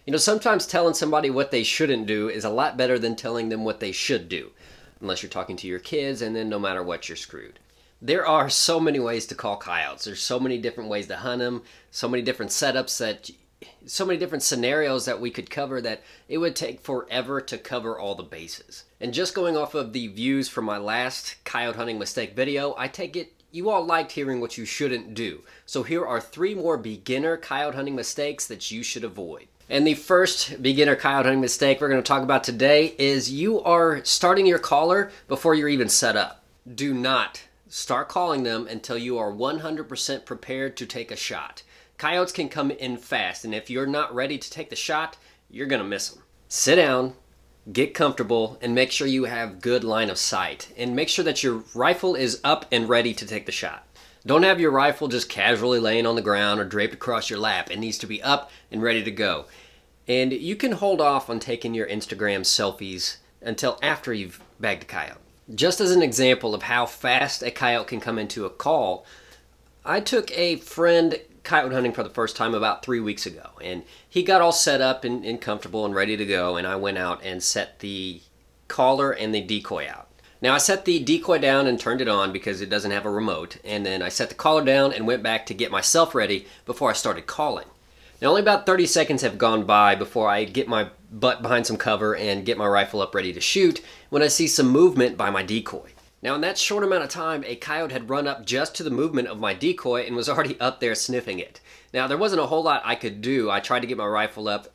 You know, sometimes telling somebody what they shouldn't do is a lot better than telling them what they should do. Unless you're talking to your kids, and then no matter what, you're screwed. There are so many ways to call coyotes. There's so many different ways to hunt them, so many different setups, so many different scenarios that we could cover that it would take forever to cover all the bases. And just going off of the views from my last coyote hunting mistake video, I take it you all liked hearing what you shouldn't do. So here are 3 more beginner coyote hunting mistakes that you should avoid. And the first beginner coyote hunting mistake we're going to talk about today is you are starting your caller before you're even set up. Do not start calling them until you are 100% prepared to take a shot. Coyotes can come in fast, and if you're not ready to take the shot, you're going to miss them. Sit down, get comfortable, and make sure you have good line of sight. And make sure that your rifle is up and ready to take the shot. Don't have your rifle just casually laying on the ground or draped across your lap. It needs to be up and ready to go. And you can hold off on taking your Instagram selfies until after you've bagged a coyote. Just as an example of how fast a coyote can come into a call, I took a friend coyote hunting for the first time about 3 weeks ago, and he got all set up and comfortable and ready to go, and I went out and set the caller and the decoy out. Now I set the decoy down and turned it on because it doesn't have a remote, and then I set the caller down and went back to get myself ready before I started calling. Now only about 30 seconds have gone by before I get my butt behind some cover and get my rifle up ready to shoot when I see some movement by my decoy. Now in that short amount of time, a coyote had run up just to the movement of my decoy and was already up there sniffing it. Now there wasn't a whole lot I could do. I tried to get my rifle up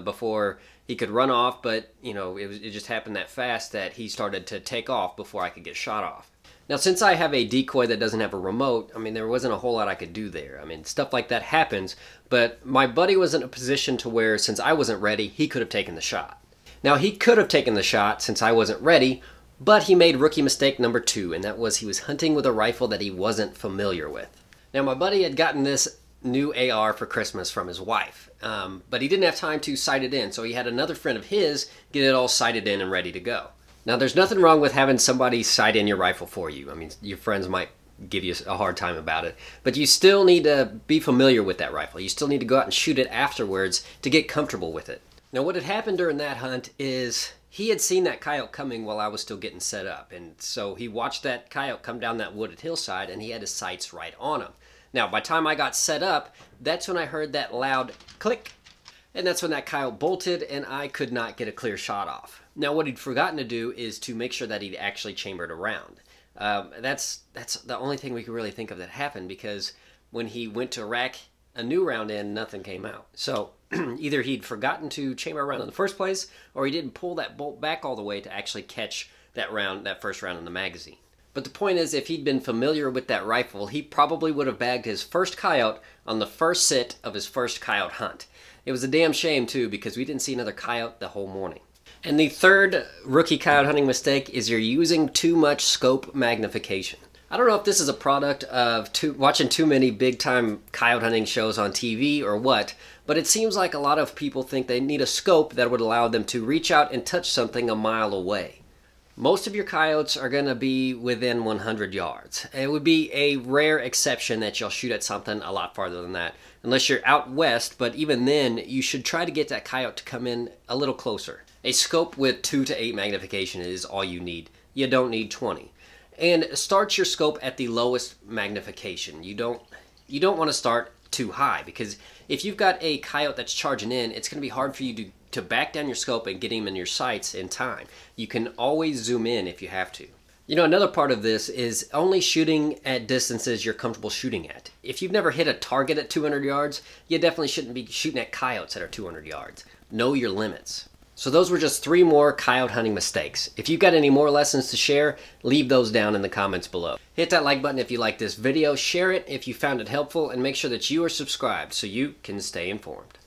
before he could run off, but you know, it just happened that fast that he started to take off before I could get shot off. Now since I have a decoy that doesn't have a remote, I mean there wasn't a whole lot I could do there. I mean stuff like that happens, but my buddy was in a position to where since I wasn't ready, he could have taken the shot. Now he could have taken the shot since I wasn't ready, but he made rookie mistake number 2, and that was he was hunting with a rifle that he wasn't familiar with. Now my buddy had gotten this new AR for Christmas from his wife, but he didn't have time to sight it in, so he had another friend of his get it all sighted in and ready to go. Now there's nothing wrong with having somebody sight in your rifle for you. I mean, your friends might give you a hard time about it, but you still need to be familiar with that rifle. You still need to go out and shoot it afterwards to get comfortable with it. Now what had happened during that hunt is he had seen that coyote coming while I was still getting set up, and so he watched that coyote come down that wooded hillside and he had his sights right on him. Now by the time I got set up, that's when I heard that loud click, and that's when that coyote bolted and I could not get a clear shot off. Now what he'd forgotten to do is to make sure that he'd actually chambered a round. That's the only thing we could really think of that happened, because when he went to rack a new round in, nothing came out. So either he'd forgotten to chamber a round in the first place, or he didn't pull that bolt back all the way to actually catch that round, that first round in the magazine. But the point is, if he'd been familiar with that rifle, he probably would have bagged his first coyote on the first sit of his first coyote hunt. It was a damn shame too, because we didn't see another coyote the whole morning. And the third rookie coyote hunting mistake is you're using too much scope magnification. I don't know if this is a product of watching too many big-time coyote hunting shows on TV or what, but it seems like a lot of people think they need a scope that would allow them to reach out and touch something a mile away. Most of your coyotes are going to be within 100 yards. It would be a rare exception that you'll shoot at something a lot farther than that, unless you're out west, but even then, you should try to get that coyote to come in a little closer. A scope with 2 to 8 magnification is all you need. You don't need 20. And start your scope at the lowest magnification. You don't want to start too high, because if you've got a coyote that's charging in, it's going to be hard for you to back down your scope and get him in your sights in time. You can always zoom in if you have to. You know, another part of this is only shooting at distances you're comfortable shooting at. If you've never hit a target at 200 yards, you definitely shouldn't be shooting at coyotes that are 200 yards. Know your limits. So those were just 3 more coyote hunting mistakes. If you've got any more lessons to share, leave those down in the comments below. Hit that like button if you like this video, share it if you found it helpful, and make sure that you are subscribed so you can stay informed.